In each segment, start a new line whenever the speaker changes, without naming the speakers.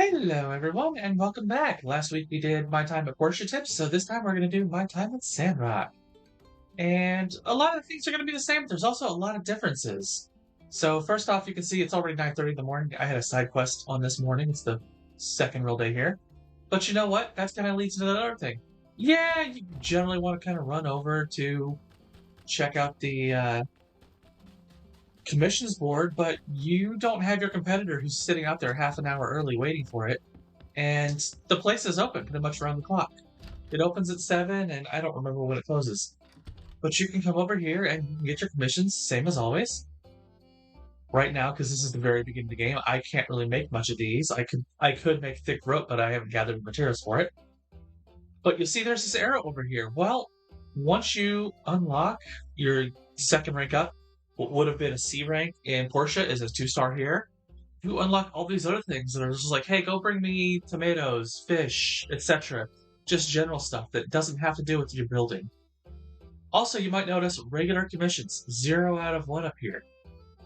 Hello, everyone, and welcome back. Last week we did my time at Portia tips, so this time we're going to do my time at Sandrock. And a lot of things are going to be the same, but there's also a lot of differences. So first off, you can see it's already 9:30 in the morning. I had a side quest on this morning. It's the second real day here. But you know what? That's kind of leads to another thing. Yeah, you generally want to kind of run over to check out the commissions board, but you don't have your competitor who's sitting out there half an hour early waiting for it. And the place is open pretty much around the clock. It opens at 7, and I don't remember when it closes. But you can come over here and you can get your commissions, same as always. Right now, because this is the very beginning of the game, I can't really make much of these. I could make thick rope, but I haven't gathered the materials for it. But you'll see there's this arrow over here. Well, once you unlock your second rank up, what would have been a C rank in Portia is a 2-star here. You unlock all these other things that are just like, hey, go bring me tomatoes, fish, etc. Just general stuff that doesn't have to do with your building. Also, you might notice regular commissions, 0 out of 1 up here.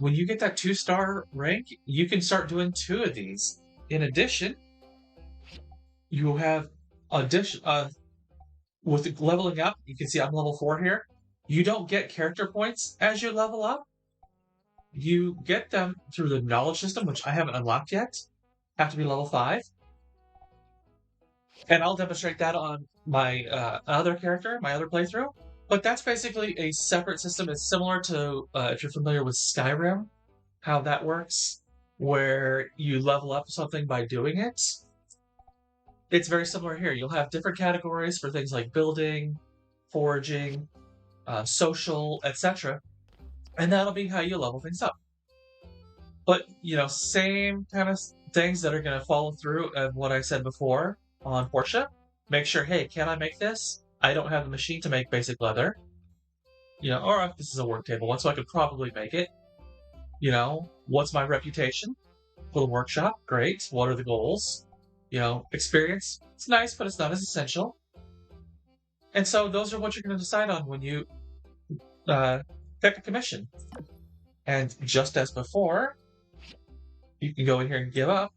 When you get that 2-star rank, you can start doing 2 of these. In addition, you have with leveling up, you can see I'm level 4 here. You don't get character points as you level up. You get them through the knowledge system, which I haven't unlocked yet. Have to be level 5. And I'll demonstrate that on my other character, my other playthrough. But that's basically a separate system. It's similar to, if you're familiar with Skyrim, how that works, where you level up something by doing it. It's very similar here. You'll have different categories for things like building, foraging, social, etc. And that'll be how you level things up. But, same kind of things that are going to follow through of what I said before on Portia. Make sure, hey, can I make this? I don't have the machine to make basic leather. Or if this is a work table one, so I could probably make it. What's my reputation for the workshop? Great. What are the goals? Experience. It's nice, but it's not as essential. And so those are what you're going to decide on when you pick a commission. And just as before, you can go in here and give up,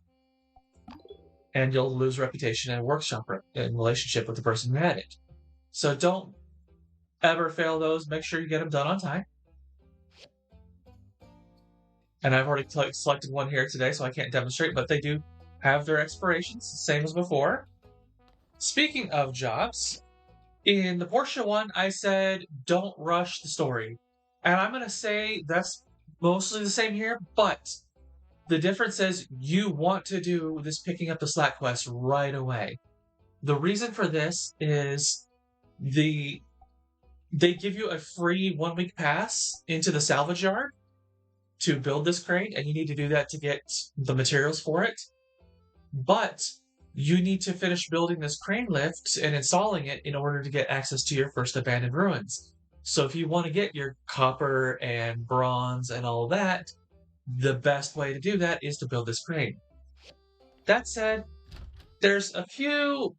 and you'll lose reputation and workshop in relationship with the person who had it. So don't ever fail those. Make sure you get them done on time. And I've already selected one here today, so I can't demonstrate, but they do have their expirations, same as before. Speaking of jobs, in the Portia one, I said don't rush the story. And I'm going to say that's mostly the same here, but the difference is you want to do this picking up the slack quest right away. The reason for this is they give you a free 1-week pass into the salvage yard to build this crane, and you need to do that to get the materials for it. But you need to finish building this crane lift and installing it in order to get access to your first abandoned ruins. So if you want to get your copper and bronze and all that, the best way to do that is to build this crane. That said, there's a few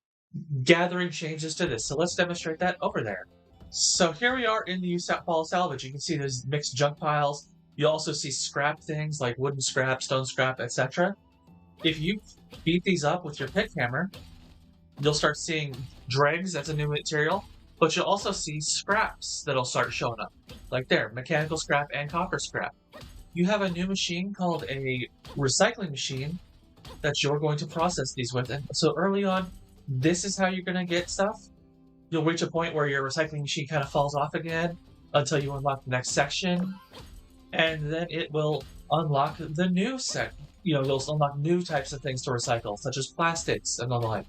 gathering changes to this, so let's demonstrate that over there. So here we are in the Fall Salvage. You can see there's mixed junk piles. You'll also see scrap things like wooden scrap, stone scrap, etc. If you beat these up with your pick hammer, you'll start seeing dregs, that's a new material, but you'll also see scraps that'll start showing up. Like there, mechanical scrap and copper scrap. You have a new machine called a recycling machine that you're going to process these with. And so early on, this is how you're going to get stuff. You'll reach a point where your recycling machine kind of falls off again until you unlock the next section. And then it will unlock the new set. You'll unlock new types of things to recycle, such as plastics and the like.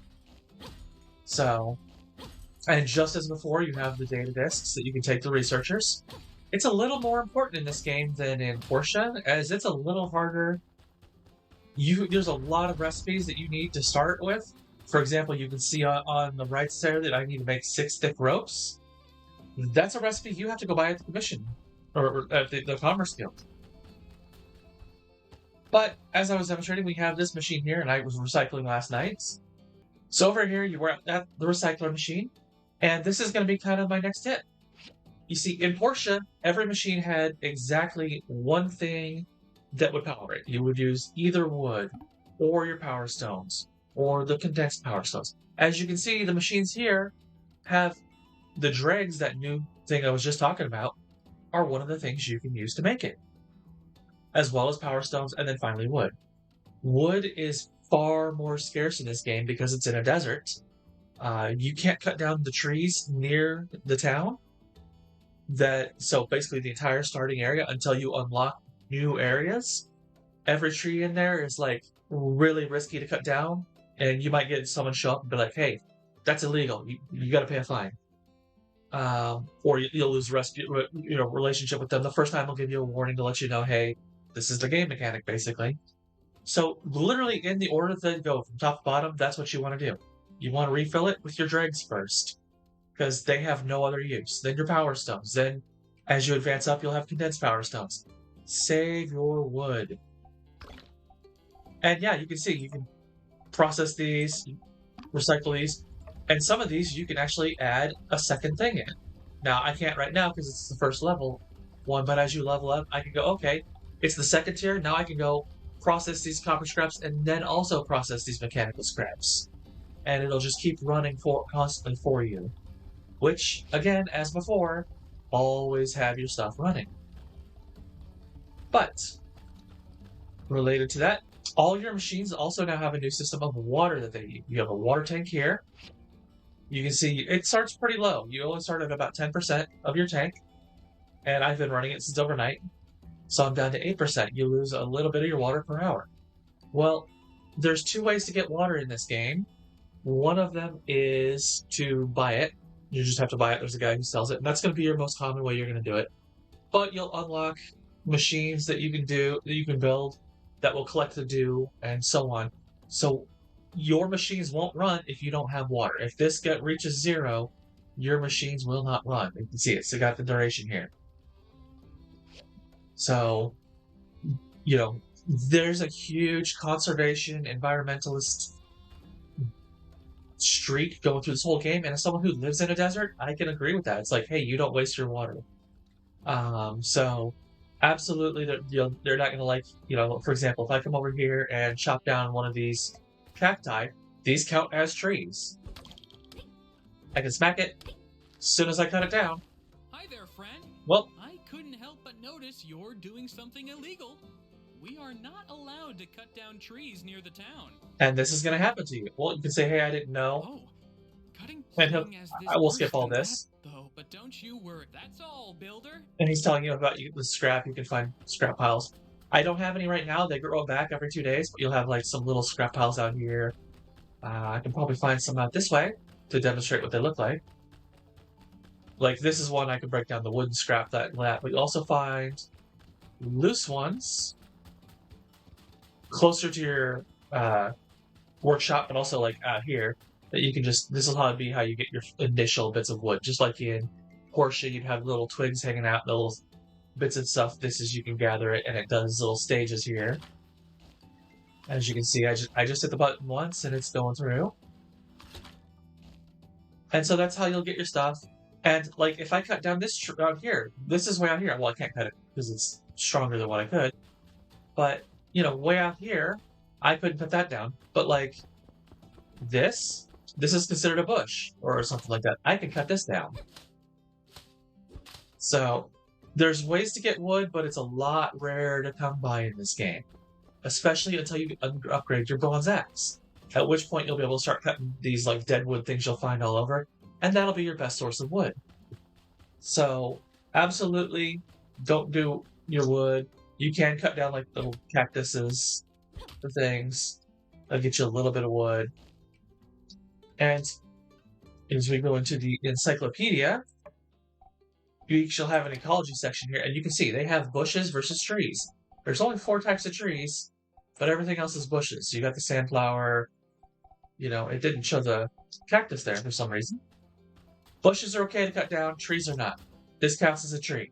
So, and just as before, you have the data discs that you can take to researchers. It's a little more important in this game than in Portia, as it's a little harder. There's a lot of recipes that you need to start with. For example, you can see on the right there that I need to make 6 thick ropes. That's a recipe you have to go buy at the commission, or at the Commerce Guild. But as I was demonstrating, we have this machine here, and I was recycling last night. So over here, you were at the recycler machine, and this is going to be kind of my next tip. You see, in Portia, every machine had exactly one thing that would power it. You would use either wood or your power stones, or the condensed power stones. As you can see, the machines here have the dregs, that new thing I was just talking about, are one of the things you can use to make it, as well as power stones, and then finally wood. Wood is far more scarce in this game because it's in a desert. You can't cut down the trees near the town. So basically the entire starting area until you unlock new areas. Every tree in there is like really risky to cut down, and you might get someone show up and be like, "Hey, that's illegal. You got to pay a fine." Or you'll lose relationship with them. The first time they'll give you a warning to let you know, "Hey, this is the game mechanic," basically. So literally in the order that they go from top to bottom, that's what you want to do. You want to refill it with your dregs first, because they have no other use. Then your power stones. Then as you advance up, you'll have condensed power stones. Save your wood. And yeah, you can see, you can process these, recycle these, and some of these you can actually add a second thing in. Now, I can't right now because it's the first level one, but as you level up, I can go, okay, it's the second tier, now I can go process these copper scraps and then also process these mechanical scraps. And it'll just keep running constantly for you. Which, again, as before, always have your stuff running. But, related to that, all your machines also now have a new system of water that they use. You have a water tank here. You can see it starts pretty low. You only start at about 10% of your tank. And I've been running it since overnight. So I'm down to 8%. You lose a little bit of your water per hour. Well, there's two ways to get water in this game. One of them is to buy it. You just have to buy it. There's a guy who sells it. And that's going to be your most common way you're going to do it. But you'll unlock machines that you can build that will collect the dew and so on. So your machines won't run if you don't have water. If this reaches 0, your machines will not run. You can see it. So got the duration here. So, there's a huge conservation, environmentalist streak going through this whole game. And as someone who lives in a desert, I can agree with that. It's like, hey, you don't waste your water. So absolutely, they're not going to like, for example, if I come over here and chop down one of these cacti, these count as trees. I can smack it as soon as I cut it down.
Hi there, friend.
Well,
I couldn't help but notice you're doing something illegal. We are not allowed to cut down trees near the town.
And this is going to happen to you. Well, you can say, hey, I didn't know.
Oh, cutting
And
as this
I will skip all this.
Though, but don't you worry. That's all, builder.
And he's telling you about the scrap. You can find scrap piles. I don't have any right now. They grow back every 2 days, but you'll have like some little scrap piles out here. I can probably find some out this way to demonstrate what they look like. Like this is one I can break down the wooden scrap that. But you also find loose ones closer to your workshop, but also like out here that you can just. This will probably be how you get your initial bits of wood, just like in Portia, you'd have little twigs hanging out, little bits and stuff. This is you can gather it, and it does little stages here. As you can see, I just hit the button once, and it's going through. And so that's how you'll get your stuff. And like if I cut down this tree out here, this is way out here. Well, I can't cut it because it's stronger than what I could. But way out here, I couldn't cut that down. But like this is considered a bush or something like that. I can cut this down. So there's ways to get wood, but it's a lot rarer to come by in this game, especially until you upgrade your bronze axe. At which point you'll be able to start cutting these like dead wood things you'll find all over, and that'll be your best source of wood. So absolutely don't do your wood. You can cut down like little cactuses or things. That'll get you a little bit of wood. And as we go into the encyclopedia, you shall have an ecology section here, and you can see they have bushes versus trees. There's only 4 types of trees, but everything else is bushes. So you got the sandflower. It didn't show the cactus there for some reason. Bushes are okay to cut down, trees are not. This counts as a tree.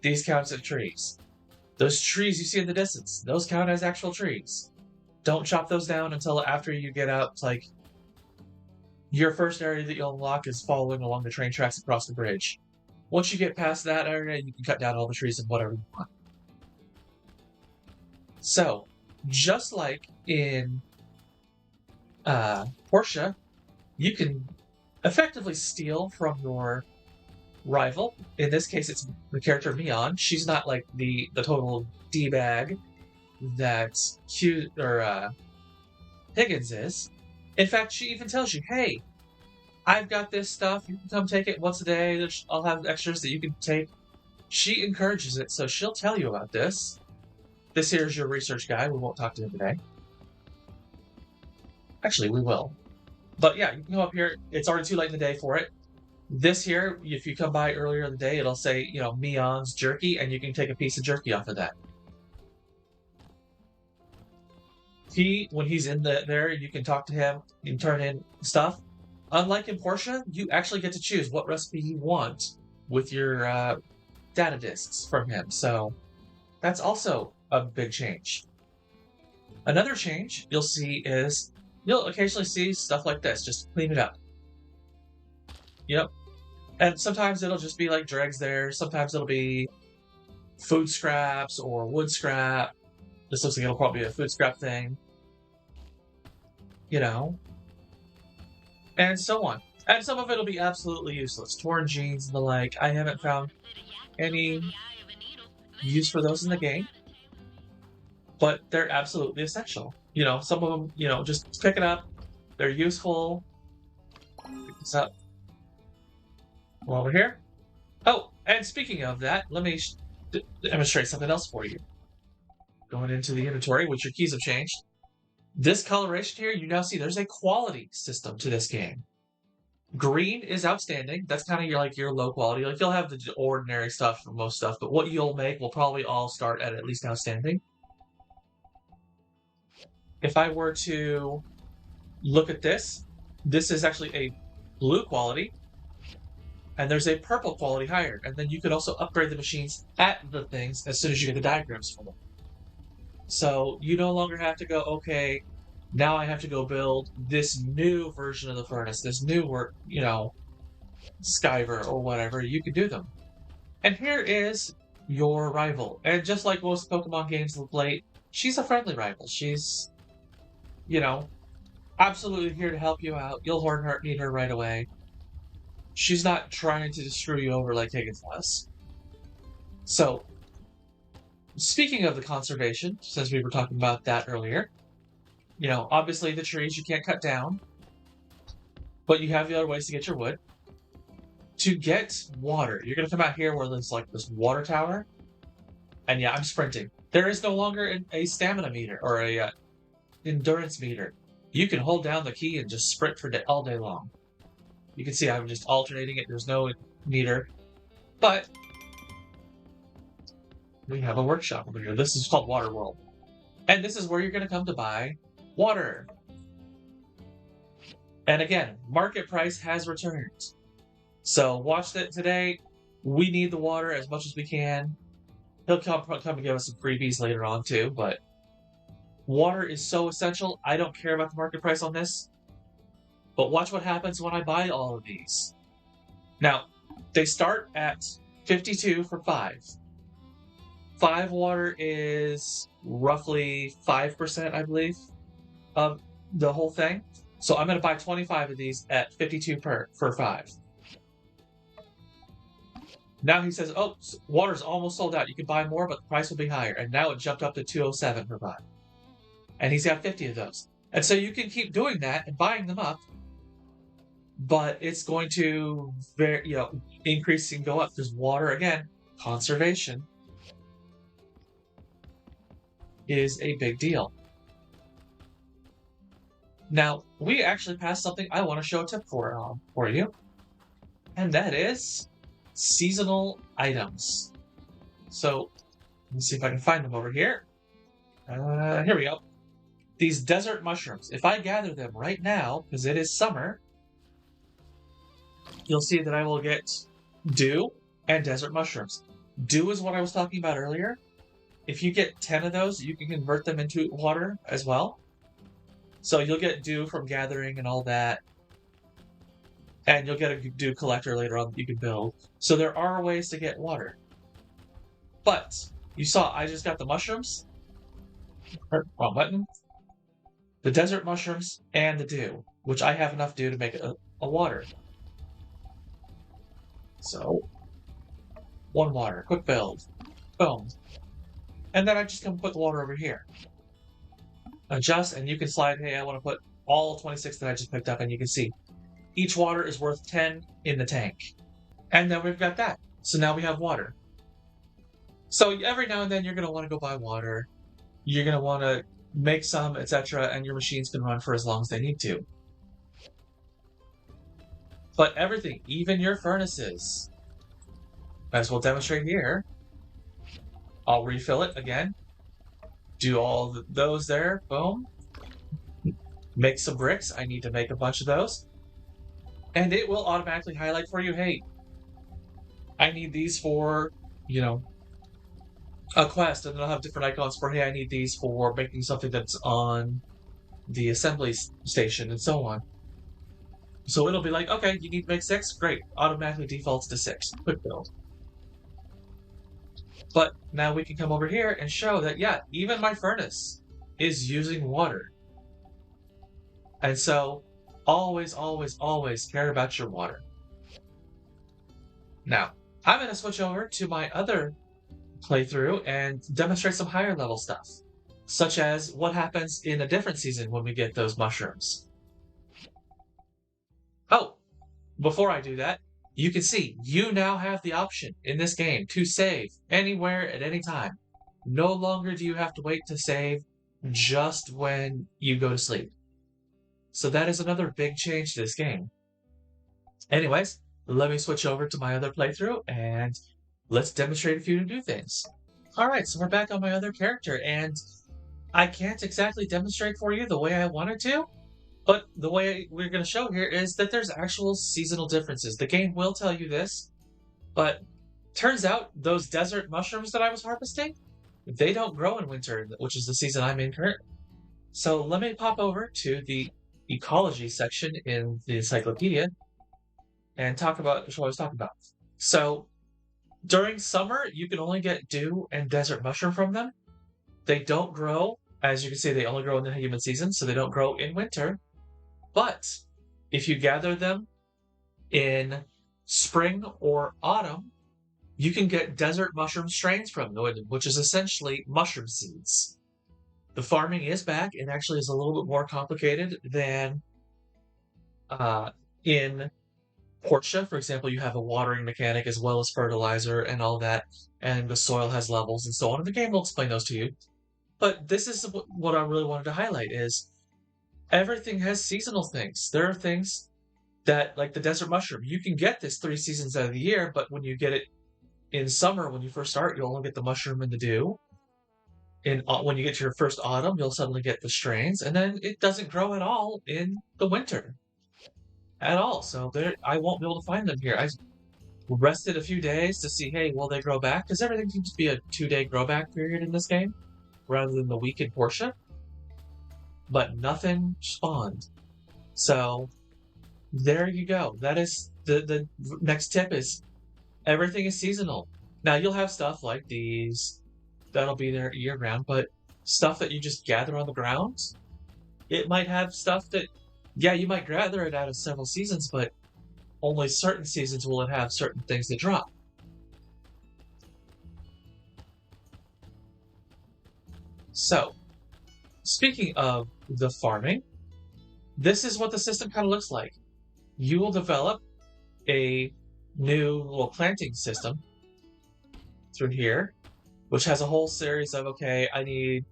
These count as trees. Those trees you see in the distance, those count as actual trees. Don't chop those down until after you get out. Like, your first area that you'll unlock is following along the train tracks across the bridge. Once you get past that area, you can cut down all the trees and whatever you want. So, just like in Portia, you can effectively steal from your rival. In this case, it's the character Mion. She's not like the total d-bag that Higgins is. In fact, she even tells you, "Hey, I've got this stuff. You can come take it once a day. I'll have extras that you can take." She encourages it, so she'll tell you about this. This here is your research guy. We won't talk to him today. Actually, we will. But yeah, you can go up here. It's already too late in the day for it. This here, if you come by earlier in the day, it'll say, Mion's jerky, and you can take a piece of jerky off of that. When he's in there, you can talk to him, you can turn in stuff. Unlike in Portia, you actually get to choose what recipe you want with your data disks from him. So that's also a big change. Another change you'll see is you'll occasionally see stuff like this, just clean it up. Yep. And sometimes it'll just be like dregs there. Sometimes it'll be food scraps or wood scrap. This looks like it'll probably be a food scrap thing. And so on. And some of it'll be absolutely useless. Torn jeans and the like. I haven't found any use for those in the game. But they're absolutely essential. Some of them, just pick it up. They're useful. Pick this up. While we're here. Oh, and speaking of that, let me demonstrate something else for you. Going into the inventory, which your keys have changed. This coloration here, you now see there's a quality system to this game. Green is outstanding. That's kind of your low quality. You'll have the ordinary stuff for most stuff, but what you'll make will probably all start at least outstanding. If I were to look at this is actually a blue quality, and there's a purple quality higher. And then you could also upgrade the machines at the things as soon as you get the diagrams for them. So you no longer have to go, okay, now I have to go build this new version of the furnace, this new Skyver or whatever. You can do them. And here is your rival. And just like most Pokemon games of late, she's a friendly rival. She's, absolutely here to help you out. You'll need her right away. She's not trying to screw you over like Higgins was. So, speaking of the conservation, since we were talking about that earlier, obviously the trees you can't cut down, but you have the other ways to get your wood. To get water, you're going to come out here where there's this water tower, and yeah, I'm sprinting. There is no longer a stamina meter or a endurance meter. You can hold down the key and just sprint for all day long. You can see I'm just alternating it. There's no meter, but we have a workshop over here. This is called Water World. And this is where you're going to come to buy water. And again, market price has returned. So watch that today. We need the water as much as we can. He'll come and give us some freebies later on too, but water is so essential. I don't care about the market price on this. But watch what happens when I buy all of these. Now, they start at 52 for 5. 5 water is roughly 5%, I believe, of the whole thing. So I'm going to buy 25 of these at 52 for 5. Now he says, oh, water's almost sold out. You can buy more, but the price will be higher. And now it jumped up to 207 for 5. And he's got 50 of those. And so you can keep doing that and buying them up. But it's going to increase and go up. There's water again. Conservation is a big deal. Now, we actually passed something I want to show a tip for you. And that is seasonal items. So, let's see if I can find them over here. Here we go. These desert mushrooms. If I gather them right now, because it is summer, you'll see that I will get dew and desert mushrooms. Dew is what I was talking about earlier. If you get 10 of those, you can convert them into water as well. So you'll get dew from gathering and all that. And you'll get a dew collector later on that you can build. So there are ways to get water. But you saw I just got the mushrooms. Wrong button. The desert mushrooms and the dew, which I have enough dew to make a water. So, one water, quick build. Boom. And then I just come put the water over here. Adjust, and you can slide, hey, I want to put all 26 that I just picked up, and you can see each water is worth 10 in the tank. And then we've got that. So now we have water. So every now and then you're going to want to go buy water. You're going to want to make some, etc., and your machines can run for as long as they need to. But everything, even your furnaces, as we'll demonstrate here, I'll refill it again. Do all those there, boom. Make some bricks. I need to make a bunch of those. And it will automatically highlight for you, hey, I need these for, you know, a quest. And then I'll have different icons for, hey, I need these for making something that's on the assembly station and so on. So it'll be like, okay, you need to make 6? Great. Automatically defaults to 6. Quick build. But now we can come over here and show that, yeah, even my furnace is using water. And so always, always, always care about your water. Now, I'm going to switch over to my other playthrough and demonstrate some higher level stuff, such as what happens in a different season when we get those mushrooms. Oh, before I do that, you can see you now have the option in this game to save anywhere at any time. No longer do you have to wait to save just when you go to sleep. So that is another big change to this game. Anyways, let me switch over to my other playthrough and let's demonstrate a few new things. Alright, so we're back on my other character, and I can't exactly demonstrate for you the way I wanted to, but the way we're going to show here is that there's actual seasonal differences. The game will tell you this, but turns out those desert mushrooms that I was harvesting, they don't grow in winter, which is the season I'm in currently. So let me pop over to the ecology section in the encyclopedia and talk about what I was talking about. So during summer, you can only get dew and desert mushroom from them. They don't grow, as you can see, they only grow in the humid season, so they don't grow in winter. But if you gather them in spring or autumn, you can get desert mushroom strains from them, which is essentially mushroom seeds. The farming is back. It actually is a little bit more complicated than in Portia. For example, you have a watering mechanic as well as fertilizer and all that, and the soil has levels and so on. And the game will explain those to you. But this is what I really wanted to highlight is everything has seasonal things. There are things that, like the desert mushroom, you can get this 3 seasons out of the year, but when you get it in summer, when you first start, you'll only get the mushroom and the dew. When you get to your first autumn, you'll suddenly get the strains, and then it doesn't grow at all in the winter. At all. So I won't be able to find them here. I rested a few days to see, hey, will they grow back? Because everything seems to be a 2-day grow back period in this game, rather than the week in Portia. But nothing spawned. So there you go. That is the next tip is everything is seasonal. Now you'll have stuff like these that'll be there year round, but stuff that you just gather on the ground, it might have stuff that, yeah, you might gather it out of several seasons, but only certain seasons will it have certain things that drop. So, speaking of the farming, this is what the system kind of looks like. You will develop a new little planting system through here, which has a whole series of, okay, I need,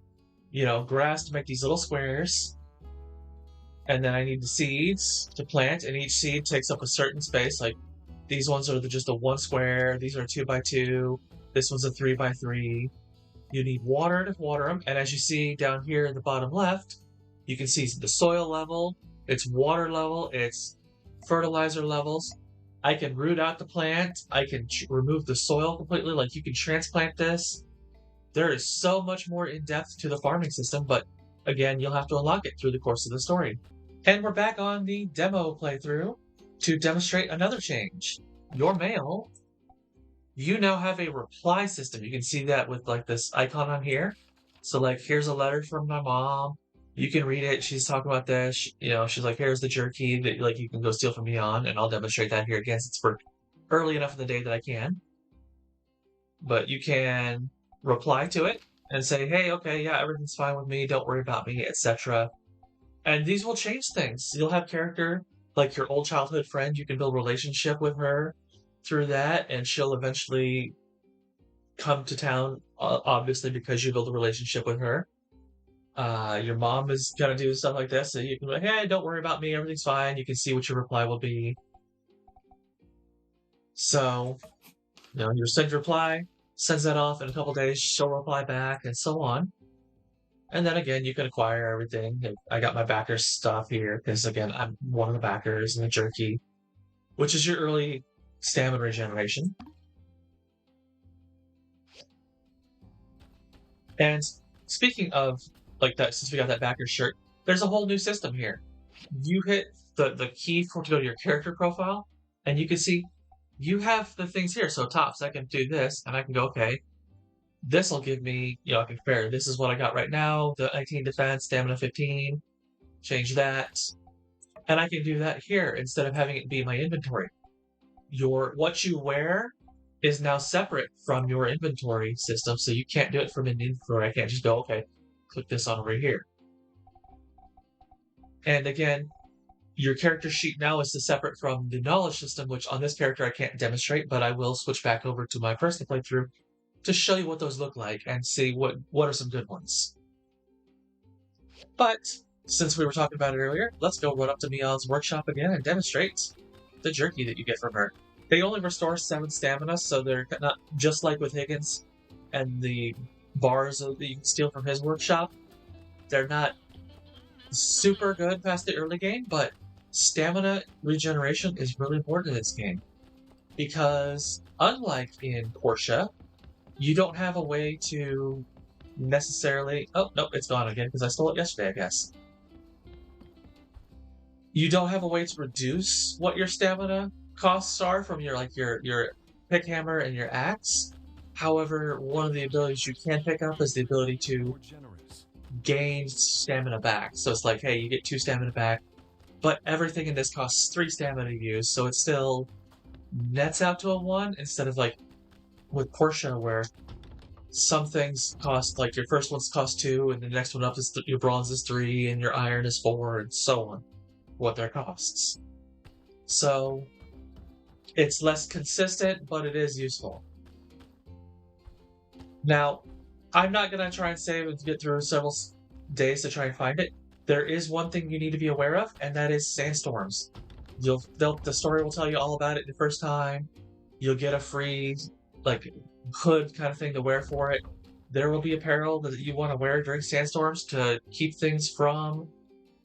grass to make these little squares, and then I need the seeds to plant, and each seed takes up a certain space. Like these ones are just a 1 square, these are 2 by 2, this one's a 3 by 3. You need water to water them, and as you see down here in the bottom left, you can see the soil level, its water level, its fertilizer levels. I can root out the plant, I can remove the soil completely, like you can transplant this. There is so much more in depth to the farming system, but again, you'll have to unlock it through the course of the story. And we're back on the demo playthrough to demonstrate another change. Your mail, you now have a reply system. You can see that with like this icon on here. So, like, here's a letter from my mom. You can read it. She's talking about this. She's like, here's the jerky that like you can go steal from me on, and I'll demonstrate that here again since we're early enough in the day that I can. But you can reply to it and say, hey, okay, yeah, everything's fine with me. Don't worry about me, etc. And these will change things. You'll have character like your old childhood friend. You can build a relationship with her through that, and she'll eventually come to town, obviously, because you build a relationship with her. Your mom is going to do stuff like this, so you can be like, hey, don't worry about me, everything's fine. You can see what your reply will be. So, you send your reply, sends that off in a couple days, she'll reply back, and so on. And then again, you can acquire everything. I got my backers stuff here, because again, I'm one of the backers and the jerky, which is your early stamina regeneration. And speaking of like that, since we got that backer shirt, there's a whole new system here. You hit the key to go to your character profile, and you can see you have the things here. So tops, I can do this, and I can go, okay, this will give me, I can compare. This is what I got right now, the 19 defense, stamina 15, change that. And I can do that here instead of having it be my inventory. What you wear is now separate from your inventory system, so you can't do it from an inventory. I can't just go, okay, click this on over here. And again, your character sheet now is separate from the knowledge system, which on this character I can't demonstrate, but I will switch back over to my personal playthrough to show you what those look like and see what are some good ones. But since we were talking about it earlier, let's go run up to Meow's workshop again and demonstrate the jerky that you get from her. They only restore 7 stamina, so they're not just like with Higgins and the bars that you can steal from his workshop. They're not super good past the early game, but stamina regeneration is really important in this game. Because unlike in Portia, you don't have a way to necessarily... Oh, nope, it's gone again because I stole it yesterday, I guess. You don't have a way to reduce what your stamina costs are from your pick hammer and your axe. However, one of the abilities you can pick up is the ability to gain stamina back. So it's like, hey, you get 2 stamina back, but everything in this costs 3 stamina to use, so it still nets out to a 1 instead of like with Portia where some things cost, like your first one's cost 2 and the next one up is your bronze is 3 and your iron is 4 and so on, what their costs. So it's less consistent, but it is useful. Now, I'm not going to try and save and get through several days to try and find it. There is one thing you need to be aware of, and that is Sandstorms. The story will tell you all about it the first time. You'll get a free hood kind of thing to wear for it. There will be apparel that you want to wear during Sandstorms to keep things from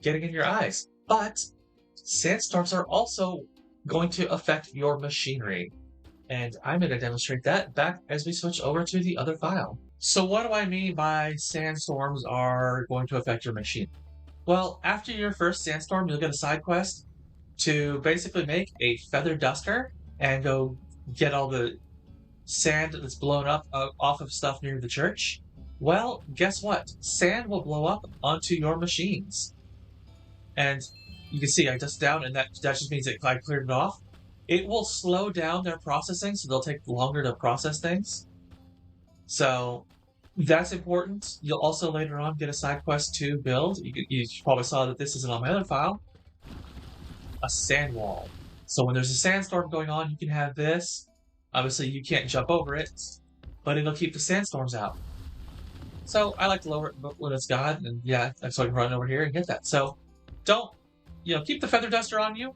getting in your eyes. But Sandstorms are also going to affect your machinery. And I'm going to demonstrate that back as we switch over to the other file. So what do I mean by Sandstorms are going to affect your machine? Well, after your first Sandstorm, you'll get a side quest to basically make a feather duster and go get all the sand that's blown up off of stuff near the church. Well, guess what? Sand will blow up onto your machines. And you can see I dust down, and that just means that I cleared it off. It will slow down their processing, so they'll take longer to process things. So that's important. You'll also later on get a side quest to build. You probably saw that this isn't on my other file. A sand wall. So when there's a sandstorm going on, you can have this. Obviously, you can't jump over it, but it'll keep the sandstorms out. So I like to lower it when it's gone, and yeah, so I can run over here and get that. So don't, keep the feather duster on you.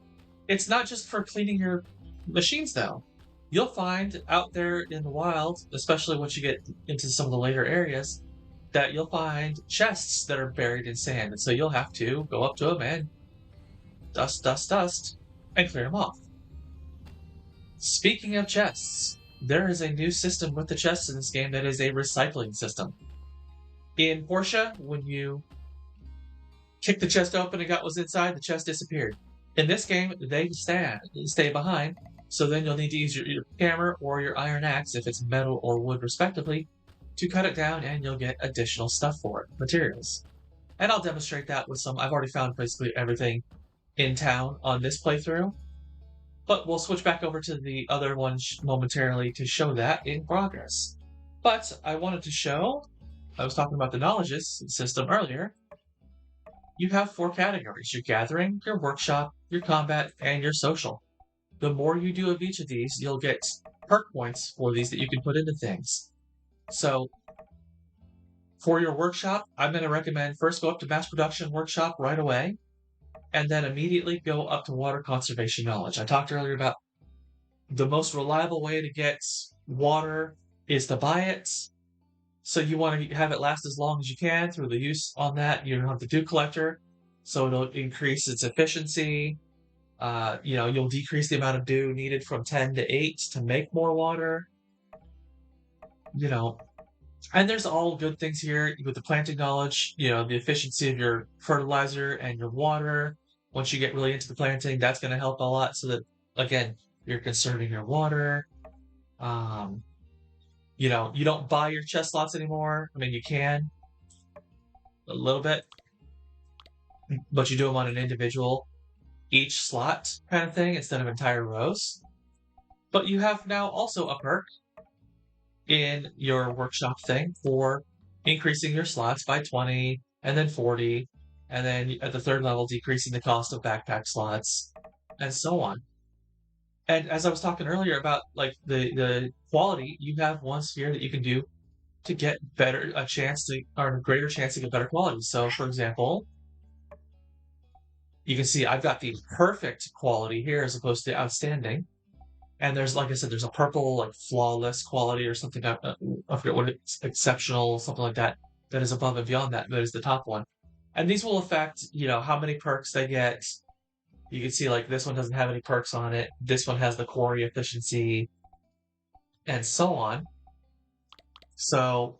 It's not just for cleaning your machines, though. You'll find out there in the wild, especially once you get into some of the later areas, that you'll find chests that are buried in sand. And so you'll have to go up to them and dust, and clear them off. Speaking of chests, there is a new system with the chests in this game that is a recycling system. In Portia, when you kick the chest open and got what's inside, the chest disappeared. In this game, they stay behind, so then you'll need to use your hammer or your iron axe, if it's metal or wood respectively, to cut it down, and you'll get additional stuff for it, materials. And I'll demonstrate that with some. I've already found basically everything in town on this playthrough, but we'll switch back over to the other one momentarily to show that in progress. But I wanted to show, I was talking about the knowledge system earlier. You have 4 categories: your gathering, your workshop, your combat, and your social. The more you do of each of these, you'll get perk points for these that you can put into things. So for your workshop, I'm going to recommend first go up to mass production workshop right away, and then immediately go up to water conservation knowledge. I talked earlier about the most reliable way to get water is to buy it. So you want to have it last as long as you can through the use on that. You don't have the dew collector, so it'll increase its efficiency. You'll decrease the amount of dew needed from 10 to 8 to make more water. And there's all good things here with the planting knowledge, the efficiency of your fertilizer and your water. Once you get really into the planting, that's going to help a lot so that, again, you're conserving your water. You don't buy your chest slots anymore. I mean, you can a little bit, but you do them on an individual, each slot kind of thing instead of entire rows. But you have now also a perk in your workshop thing for increasing your slots by 20 and then 40, and then at the 3rd level decreasing the cost of backpack slots and so on. And as I was talking earlier about like the quality, you have one sphere that you can do to get a greater chance to get better quality. So for example, you can see I've got the perfect quality here as opposed to outstanding. And there's, like I said, there's a purple, like flawless quality or something. I forget what it's, exceptional, something like that. That is above and beyond that. That is the top one. And these will affect, how many perks they get. You can see, like, this one doesn't have any perks on it. This one has the quarry efficiency, and so on. So,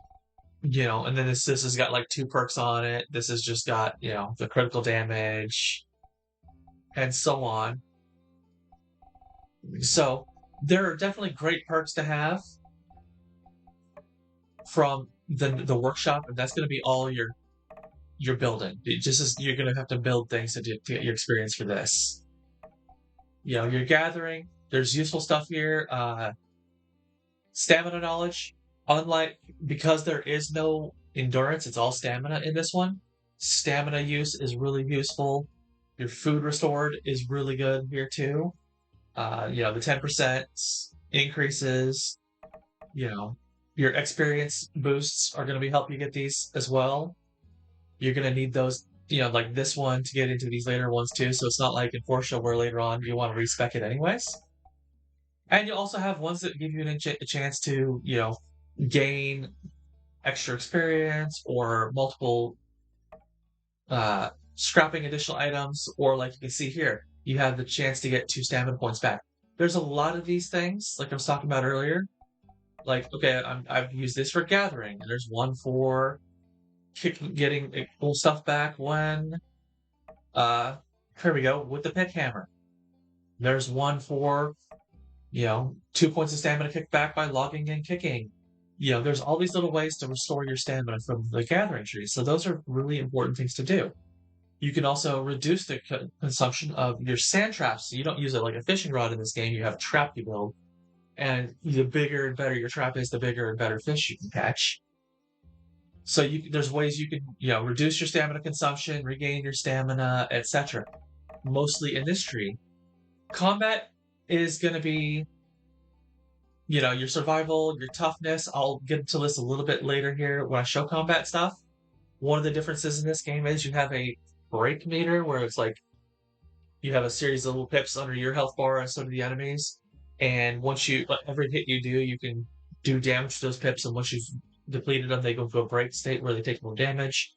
and then this has got like 2 perks on it. This has just got, the critical damage, and so on. So there are definitely great perks to have from the workshop, and that's going to be all your building. You're going to have to build things to get your experience for this. You're gathering. There's useful stuff here. Stamina knowledge. Because there is no endurance, it's all stamina in this one. Stamina use is really useful. Your food restored is really good here too. The 10% increases. Your experience boosts are going to help you get these as well. You're going to need those, like this one to get into these later ones too. So it's not like in Portia where later on you want to respec it anyways. And you also have ones that give you a chance to, gain extra experience or multiple scrapping additional items, or like you can see here, you have the chance to get 2 stamina points back. There's a lot of these things, like I was talking about earlier. Like, okay, I've used this for gathering, and there's one for getting cool stuff back when, here we go, with the pick hammer. There's one for, 2 points of stamina kicked back by logging and kicking. There's all these little ways to restore your stamina from the gathering tree. So those are really important things to do. You can also reduce the consumption of your sand traps. So you don't use it like a fishing rod in this game. You have a trap you build. And the bigger and better your trap is, the bigger and better fish you can catch. So there's ways you can, reduce your stamina consumption, regain your stamina, etc. Mostly in this tree. Combat is going to be, your survival, your toughness. I'll get into this a little bit later here when I show combat stuff. One of the differences in this game is you have a break meter where it's like you have a series of little pips under your health bar and so do the enemies. And once every hit you do, you can do damage to those pips, and once you've depleted them, they go to a break state where they take more damage.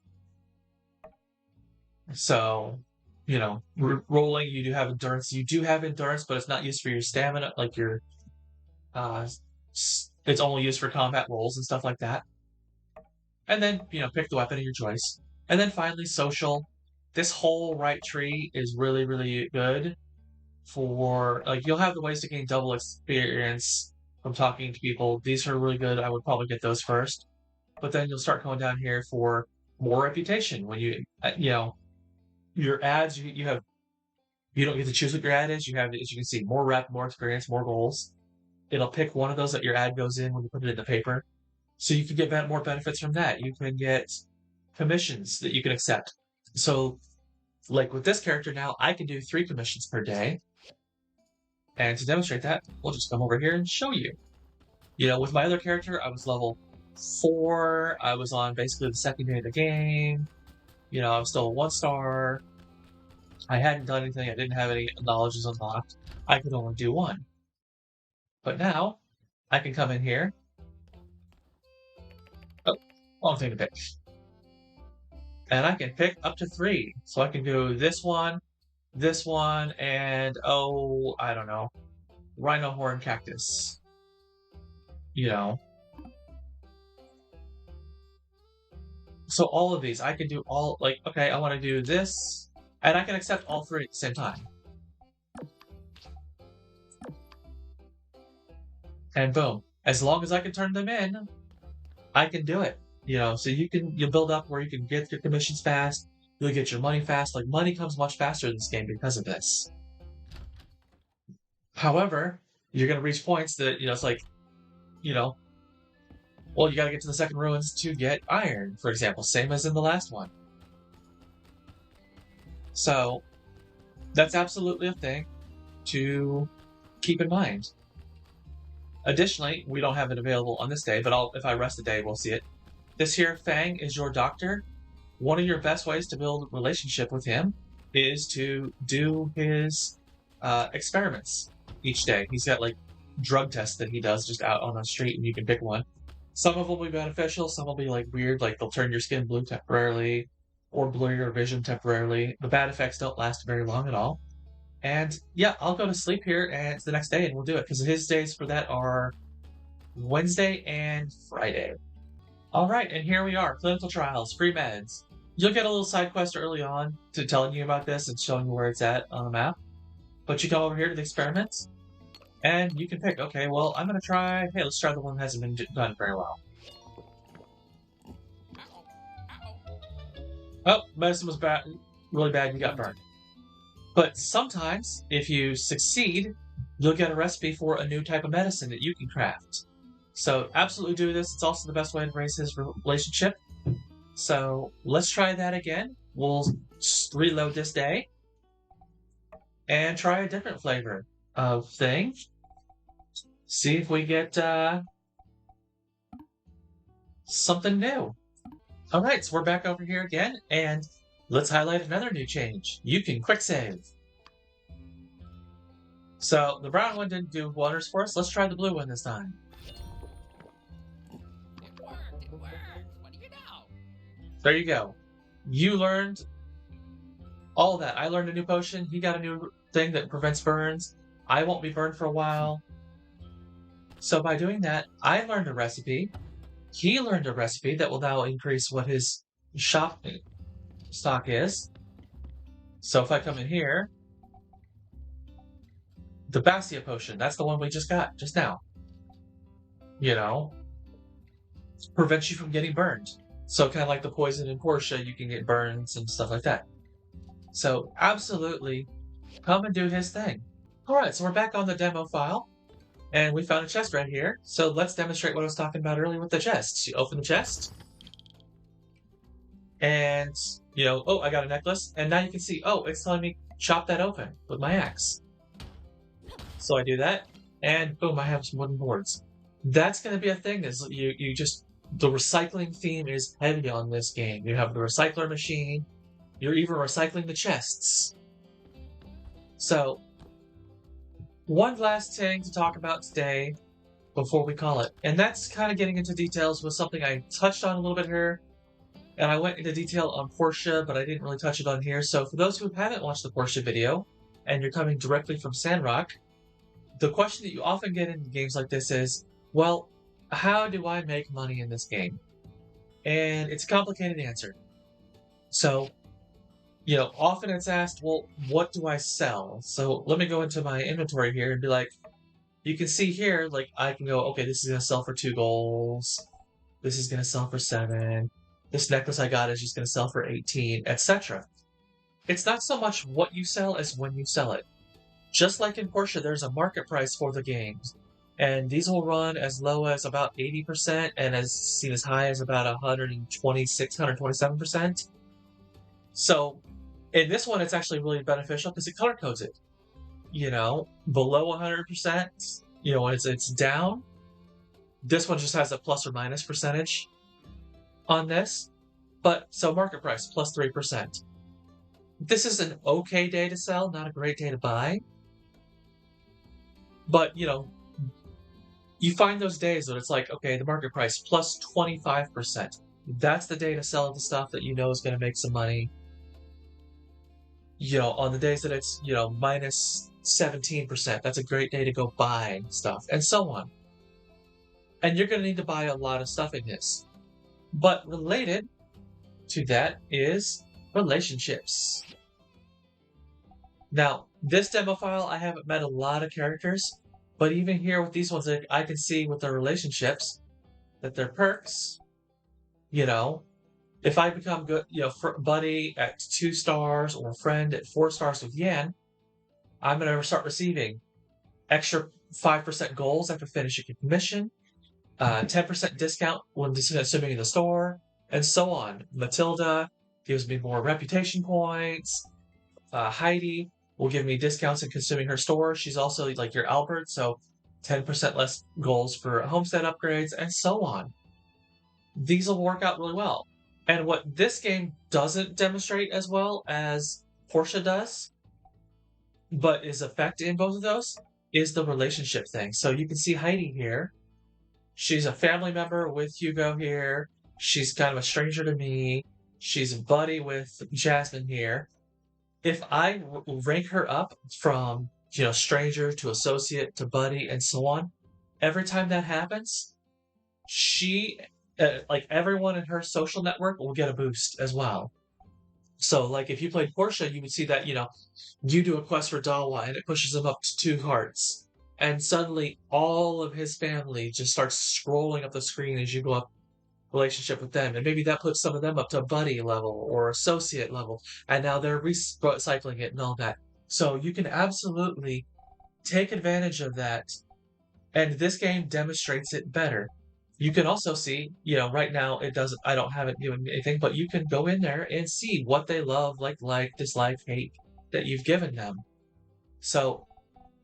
So, rolling, you do have endurance. You do have endurance, but it's not used for your stamina, like your it's only used for combat rolls and stuff like that. And then, pick the weapon of your choice. And then finally, social. This whole right tree is really, really good for, like, you'll have the ways to gain double experience from talking to people. These are really good. I would probably get those first. but then you'll start going down here for more reputation. When you know, your ads, you don't get to choose what your ad is. You have, as you can see, more rep, more experience, more goals. It'll pick one of those that your ad goes in when you put it in the paper. So you can get more benefits from that. You can get commissions that you can accept. So, like with this character now, I can do 3 commissions per day. And to demonstrate that, we'll just come over here and show you. You know, with my other character, I was level 4. I was on basically the second day of the game. You know, I was still a 1-star. I hadn't done anything. I didn't have any knowledges unlocked. I could only do 1. But now, I can come in here. Oh, wrong thing to pick. And I can pick up to 3. So I can do this one, and I don't know, Rhino Horn Cactus. You know. So all of these, I can do all, like, okay, I want to do this, and I can accept all 3 at the same time. And boom. As long as I can turn them in, I can do it. You know, so you'll build up where you can get your commissions fast, you'll get your money fast. Like, money comes much faster in this game because of this. However, you're going to reach points that, you know, it's like, you know, well, you got to get to the second ruins to get iron, for example, same as in the last one. So, that's absolutely a thing to keep in mind. Additionally, we don't have it available on this day, but if I rest a day, we'll see it. This here, Fang, is your doctor. One of your best ways to build a relationship with him is to do his experiments each day. He's got, like, drug tests that he does just out on the street, and you can pick one. Some of them will be beneficial, some will be, like, weird, like they'll turn your skin blue temporarily, or blur your vision temporarily. The bad effects don't last very long at all. And yeah, I'll go to sleep here, and it's the next day, and we'll do it, because his days for that are Wednesday and Friday. Alright, and here we are, clinical trials, free meds. You'll get a little side quest early on to telling you about this and showing you where it's at on the map. But you go over here to the experiments, and you can pick, okay, well, I'm going to try, hey, let's try the one that hasn't been done very well. Oh, medicine was bad, really bad, you got burned. But sometimes, if you succeed, you'll get a recipe for a new type of medicine that you can craft. So absolutely do this. It's also the best way to raise his relationship. So let's try that again. We'll reload this day and try a different flavor of thing. See if we get something new. Alright, so we're back over here again, and let's highlight another new change. You can quick save. So the brown one didn't do wonders for us. Let's try the blue one this time.
It worked. What do you know?
There you go. You learned all that. I learned a new potion. He got a new thing that prevents burns. I won't be burned for a while. So by doing that, I learned a recipe. He learned a recipe that will now increase what his shop stock is. So if I come in here, the Bastia potion, that's the one we just got just now. You know, prevents you from getting burned. So kind of like the poison in Portia, you can get burns and stuff like that. So absolutely, come and do his thing. Alright, so we're back on the demo file. And we found a chest right here. So let's demonstrate what I was talking about earlier with the chests. You open the chest. And, you know, oh, I got a necklace. And now you can see, oh, it's telling me chop that open with my axe. So I do that. And boom, I have some wooden boards. That's going to be a thing. Is you just, the recycling theme is heavy on this game. You have the recycler machine. You're even recycling the chests. So, one last thing to talk about today before we call it. And that's kind of getting into details with something I touched on a little bit here. And I went into detail on Portia, but I didn't really touch it on here. So for those who haven't watched the Portia video, and you're coming directly from Sandrock, the question that you often get in games like this is, well, how do I make money in this game? And it's a complicated answer. So, you know, often it's asked, well, what do I sell? So let me go into my inventory here and be like, you can see here, like, I can go, okay, this is going to sell for 2 goals. this is going to sell for 7. This necklace I got is just going to sell for 18, etc. It's not so much what you sell as when you sell it. Just like in Portia, there's a market price for the games. And these will run as low as about 80% and as seen as high as about 126, 127%. So in this one, it's actually really beneficial because it color codes it. Below 100%, when it's down. This one just has a plus or minus percentage on this. But so market price plus 3%. This is an okay day to sell, not a great day to buy. But, you find those days when it's like, okay, the market price plus 25%. That's the day to sell the stuff that is going to make some money. On the days that it's, minus 17%, that's a great day to go buy stuff, and so on. And you're going to need to buy a lot of stuff in this. But related to that is relationships. Now, this demo file, I haven't met a lot of characters, but even here with these ones, I can see with their relationships that they're perks. If I become good, buddy at 2 stars or friend at 4 stars with Yan, I'm going to start receiving extra 5% goals after finishing a commission, 10% discount when assuming in the store, and so on. Matilda gives me more reputation points. Heidi will give me discounts in consuming her store. She's also like your Albert, so 10% less goals for homestead upgrades, and so on. These will work out really well. And what this game doesn't demonstrate as well as Portia does, but is effect in both of those, is the relationship thing. So you can see Heidi here. She's a family member with Hugo here. She's kind of a stranger to me. She's a buddy with Jasmine here. If I rank her up from, stranger to associate to buddy and so on, every time that happens, she, like everyone in her social network will get a boost as well. So, like, if you played Portia, you would see that, you do a quest for Dawa and it pushes him up to 2 hearts. And suddenly all of his family just starts scrolling up the screen as you go up relationship with them. And maybe that puts some of them up to buddy level or associate level. And now they're recycling it and all that. So you can absolutely take advantage of that. And this game demonstrates it better. You can also see, right now I don't have it doing anything, but you can go in there and see what they love, like, dislike, hate that you've given them. So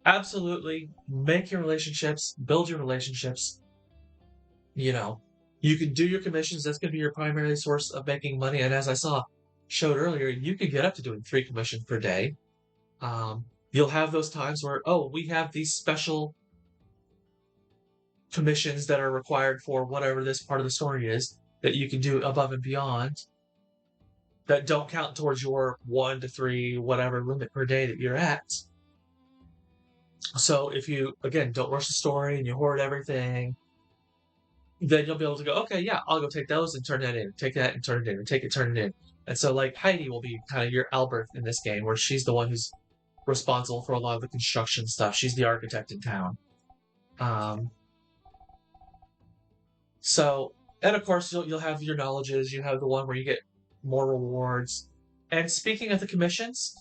absolutely make your relationships, build your relationships. You can do your commissions. That's going to be your primary source of making money. And as I showed earlier, you can get up to doing 3 commissions per day. You'll have those times where, we have these special commissions that are required for whatever this part of the story is that you can do above and beyond that don't count towards your 1 to 3 whatever limit per day that you're at. So if you, again, don't rush the story and you hoard everything, then you'll be able to go, okay, yeah, I'll go take those and turn that in, take that and turn it in, and take it, turn it in. And so, like, Heidi will be kind of your Albert in this game, where she's the one who's responsible for a lot of the construction stuff. She's the architect in town. So, and of course, you'll have your knowledges. You have the one where you get more rewards. And speaking of the commissions,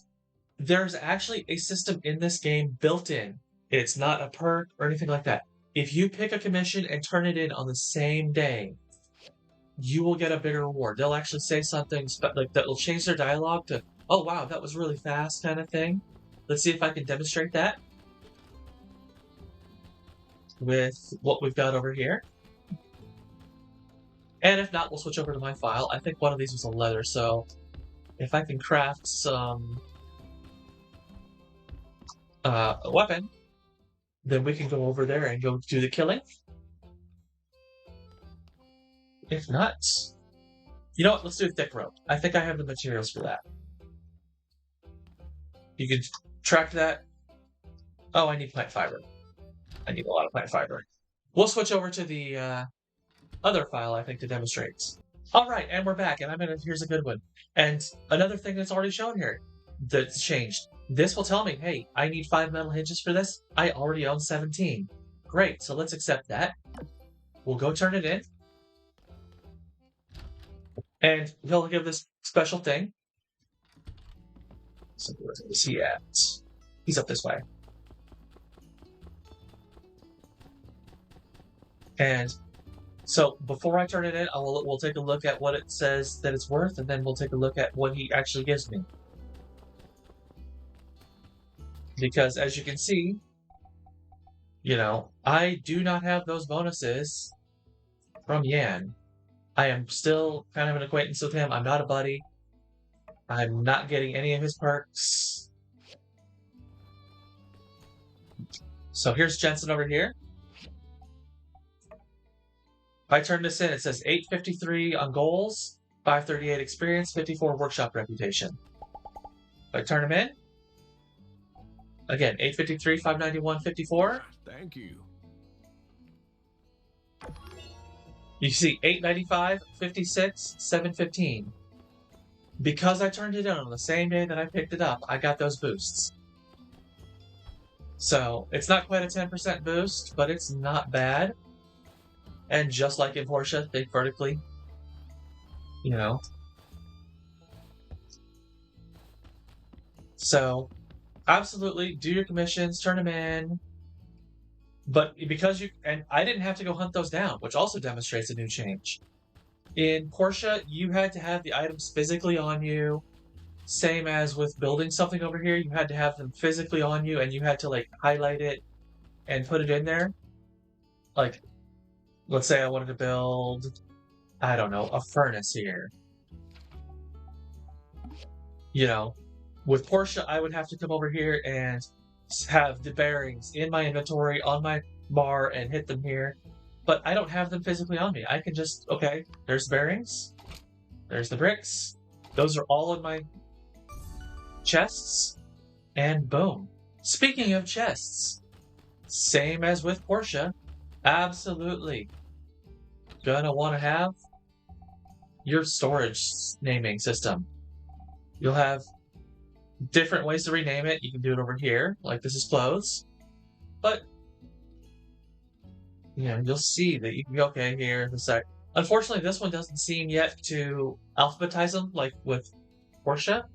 there's actually a system in this game built in. It's not a perk or anything like that. If you pick a commission and turn it in on the same day, you will get a bigger reward. They'll actually say something like that will change their dialogue to, oh wow, that was really fast kind of thing. Let's see if I can demonstrate that with what we've got over here. And if not, we'll switch over to my file. I think one of these was a leather, so if I can craft some a weapon, then we can go over there and go do the killing. If not, you know what? Let's do a thick rope. I think I have the materials for that. You can track that. Oh, I need plant fiber. I need a lot of plant fiber. We'll switch over to the other file, I think, to demonstrate. All right, and we're back, and here's a good one. And another thing that's already shown here that's changed. This will tell me, hey, I need 5 metal hinges for this. I already own 17. Great, so let's accept that. We'll go turn it in. And he'll give this special thing. So where is he at? He's up this way. And so before I turn it in, we'll take a look at what it says that it's worth, and then we'll take a look at what he actually gives me. Because as you can see, I do not have those bonuses from Yan. I am still kind of an acquaintance with him. I'm not a buddy. I'm not getting any of his perks. So here's Jensen over here. If I turn this in, it says 853 on goals, 538 experience, 54 workshop reputation. If I turn him in, again, 853, 591, 54.
Thank you.
You see 895, 56, 715. Because I turned it in on the same day that I picked it up, I got those boosts. So it's not quite a 10% boost, but it's not bad. And just like in Portia, think vertically. So absolutely do your commissions, turn them in. But because I didn't have to go hunt those down, which also demonstrates a new change. In Portia, you had to have the items physically on you. Same as with building something over here, you had to have them physically on you, and you had to highlight it and put it in there. Let's say I wanted to build, I don't know, a furnace here. With Portia, I would have to come over here and have the bearings in my inventory on my bar and hit them here. But I don't have them physically on me. I can just, okay, there's the bearings. There's the bricks. Those are all in my chests. And boom. Speaking of chests, same as with Portia, absolutely gonna want to have your storage naming system. You'll have different ways to rename it. You can do it over here, like this is clothes. But you'll see that you can go, okay, here, this sec. Unfortunately, this one doesn't seem yet to alphabetize them like with Portia.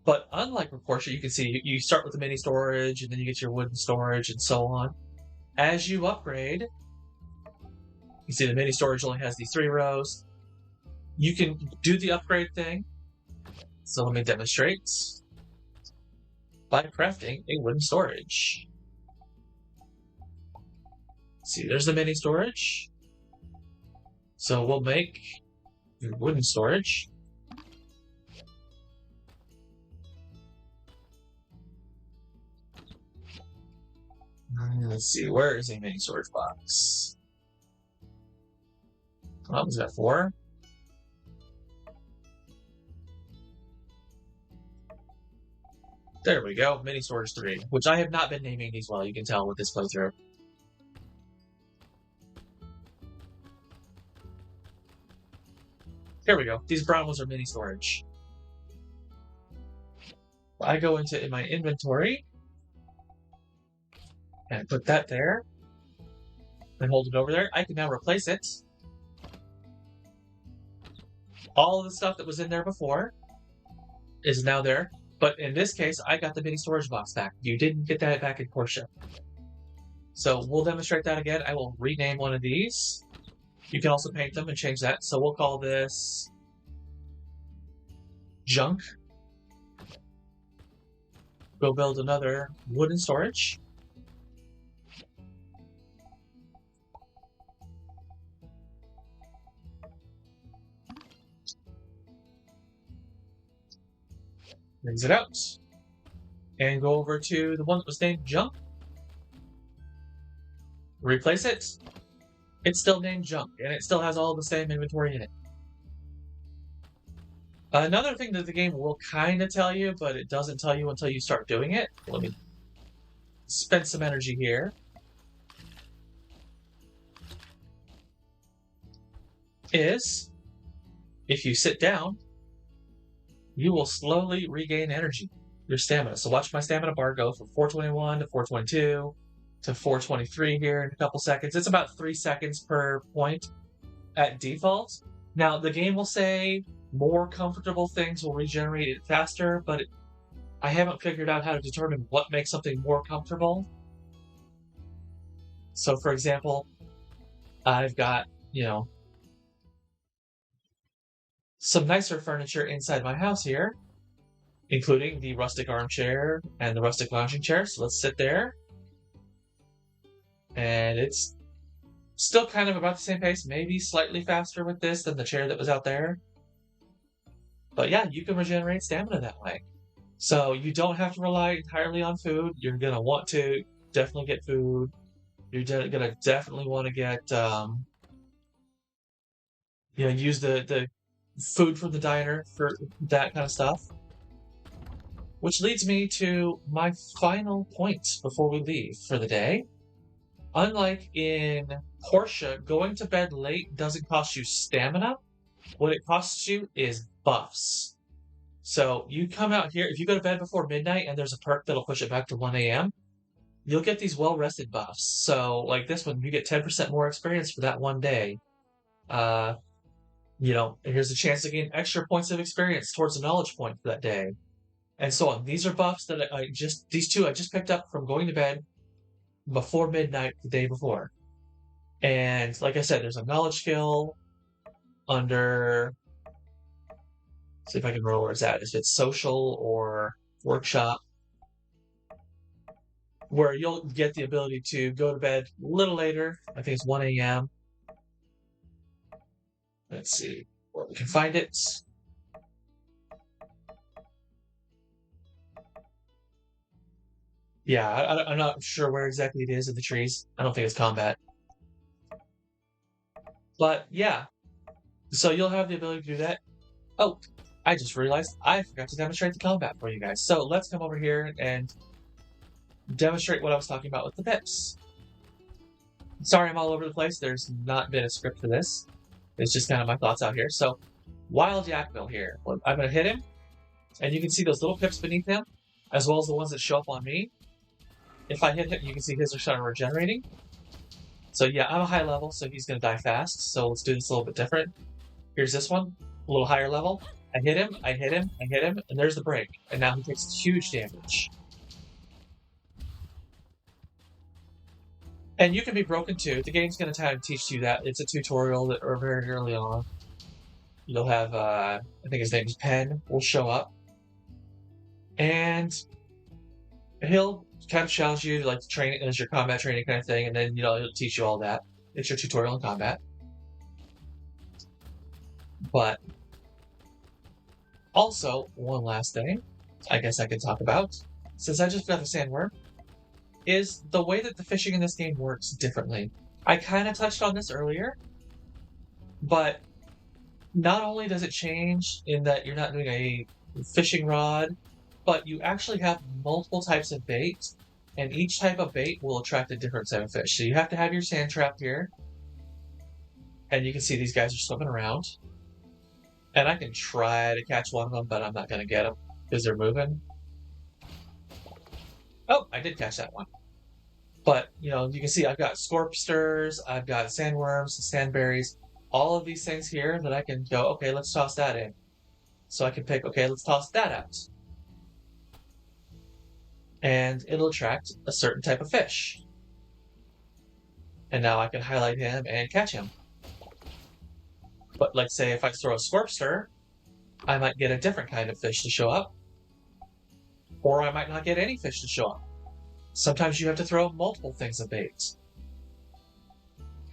But unlike with Portia, you can see you start with the mini storage, and then you get your wooden storage, and so on. As you upgrade, you see the mini storage only has these 3 rows. You can do the upgrade thing. So let me demonstrate. By crafting a wooden storage. See, there's the mini storage. So we'll make your wooden storage. Let's see, where is a mini storage box? Oh, was that 4? There we go, mini storage 3, which I have not been naming these well, you can tell with this playthrough. Here we go, these brown ones are mini storage. I go in my inventory and put that there and hold it over there. I can now replace it. All of the stuff that was in there before is now there. But in this case, I got the mini storage box back. You didn't get that back in Portia. So we'll demonstrate that again. I will rename one of these. You can also paint them and change that. So we'll call this junk. Go build another wooden storage. Exit out. And go over to the one that was named junk. Replace it. It's still named junk, and it still has all the same inventory in it. Another thing that the game will kind of tell you, but it doesn't tell you until you start doing it. Let me spend some energy here. Is, if you sit down, you will slowly regain energy, your stamina. So watch my stamina bar go from 421 to 422 to 423 here in a couple seconds. It's about 3 seconds per point at default. Now, the game will say more comfortable things will regenerate it faster, but I haven't figured out how to determine what makes something more comfortable. So, for example, I've got, some nicer furniture inside my house here, including the rustic armchair and the rustic lounging chair. So let's sit there. And it's still kind of about the same pace, maybe slightly faster with this than the chair that was out there. But yeah, you can regenerate stamina that way. So you don't have to rely entirely on food. You're going to want to definitely get food. You're going to definitely want to get, use the food from the diner for that kind of stuff. Which leads me to my final point before we leave for the day. Unlike in Portia, going to bed late doesn't cost you stamina. What it costs you is buffs. So you come out here, if you go to bed before midnight and there's a perk that'll push it back to 1 a.m., you'll get these well-rested buffs. So like this one, you get 10% more experience for that one day. Here's a chance to gain extra points of experience towards a knowledge point for that day. And so on. These are buffs that these two I just picked up from going to bed before midnight the day before. And like I said, there's a knowledge skill under, see if I can remember where it's at, if it's social or workshop, where you'll get the ability to go to bed a little later. I think it's 1 a.m. Let's see where we can find it. Yeah, I'm not sure where exactly it is in the trees. I don't think it's combat. But yeah, so you'll have the ability to do that. Oh, I just realized I forgot to demonstrate the combat for you guys. So let's come over here and demonstrate what I was talking about with the pips. Sorry I'm all over the place. There's not been a script for this. It's just kind of my thoughts out here. So Wild Yakbill here. I'm going to hit him, and you can see those little pips beneath him, as well as the ones that show up on me. If I hit him, you can see his are starting regenerating. So yeah, I'm a high level, so he's going to die fast. So let's do this a little bit different. Here's this one, a little higher level. I hit him, I hit him, I hit him, and there's the break. And now he takes huge damage. And you can be broken too. The game's going to try to teach you that. It's a tutorial that are very early on. You'll have, I think his name is Penn, will show up. And he'll kind of challenge you, like train it as your combat training kind of thing, and then he'll teach you all that. It's your tutorial in combat. But also, one last thing I guess I could talk about, since I just got the sandworm, is the way that the fishing in this game works differently. I kind of touched on this earlier, but not only does it change in that you're not doing a fishing rod, but you actually have multiple types of bait, and each type of bait will attract a different type of fish. So you have to have your sand trap here, and you can see these guys are swimming around. And I can try to catch one of them, but I'm not going to get them because they're moving. Oh, I did catch that one. But, you can see I've got scorpsters, I've got sandworms, sandberries, all of these things here that I can go, okay, let's toss that in. So I can pick, okay, let's toss that out. And it'll attract a certain type of fish. And now I can highlight him and catch him. But like say if I throw a scorpster, I might get a different kind of fish to show up. Or I might not get any fish to show up. Sometimes you have to throw multiple things of bait.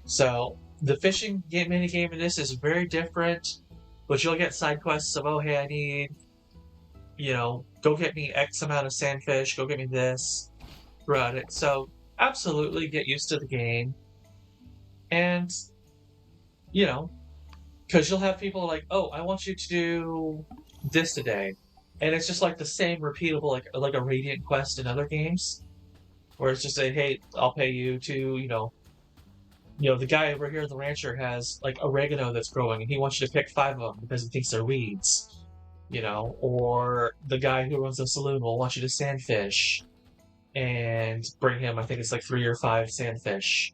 So the fishing mini game in this is very different, but you'll get side quests of, oh hey, I need, go get me X amount of sandfish, go get me this throughout it. So absolutely get used to the game. And, because you'll have people like, oh, I want you to do this today. And it's just like the same repeatable, like a Radiant quest in other games, where it's just say, hey, I'll pay you to, the guy over here, the rancher, has like oregano that's growing, and he wants you to pick 5 of them because he thinks they're weeds, or the guy who runs the saloon will want you to sandfish and bring him, I think it's like 3 or 5 sandfish,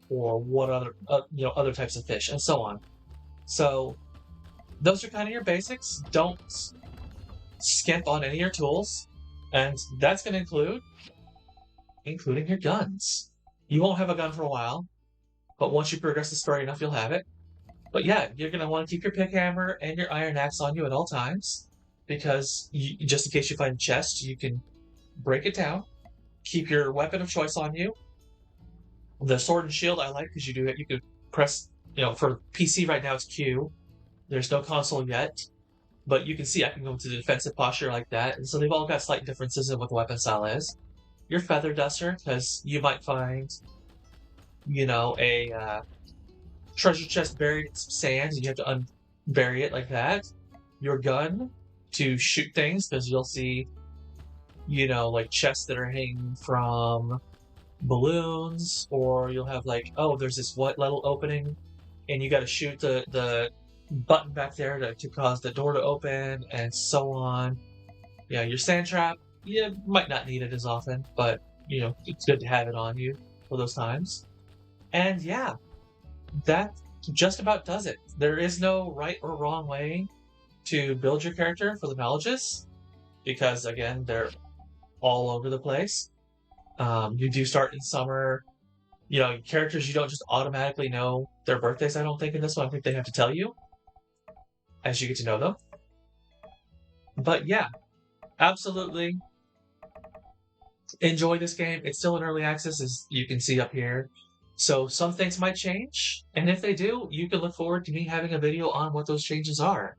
or what other, other types of fish, and so on. So those are kind of your basics. Don't skimp on any of your tools, and that's going to including your guns. You won't have a gun for a while, but once you progress the story enough, you'll have it. But yeah, you're going to want to keep your pick hammer and your iron axe on you at all times, because just in case you find a chest, you can break it down. Keep your weapon of choice on you. The sword and shield I like because you could press, for PC right now it's Q. There's no console yet, but you can see I can go into the defensive posture like that, and so they've all got slight differences in what the weapon style is. Your feather duster, because you might find, a treasure chest buried in some sand, and you have to unbury it like that. Your gun to shoot things, because you'll see, like chests that are hanging from balloons, or you'll have like, oh, there's this what little opening, and you got to shoot the button back there to cause the door to open, and so on. Yeah, your sand trap, you might not need it as often, but it's good to have it on you for those times. And yeah, that just about does it. There is no right or wrong way to build your character for the knowledges, because again, they're all over the place. You do start in summer. Characters you don't just automatically know their birthdays, I don't think, in this one. I think they have to tell you as you get to know them. But yeah, absolutely enjoy this game. It's still in early access, as you can see up here. So some things might change, and if they do, you can look forward to me having a video on what those changes are.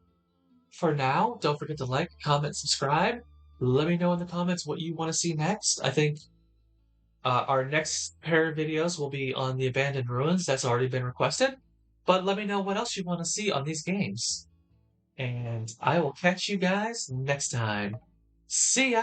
For now, don't forget to like, comment, subscribe. Let me know in the comments what you want to see next. I think our next pair of videos will be on the abandoned ruins. That's already been requested. But let me know what else you want to see on these games. And I will catch you guys next time. See ya!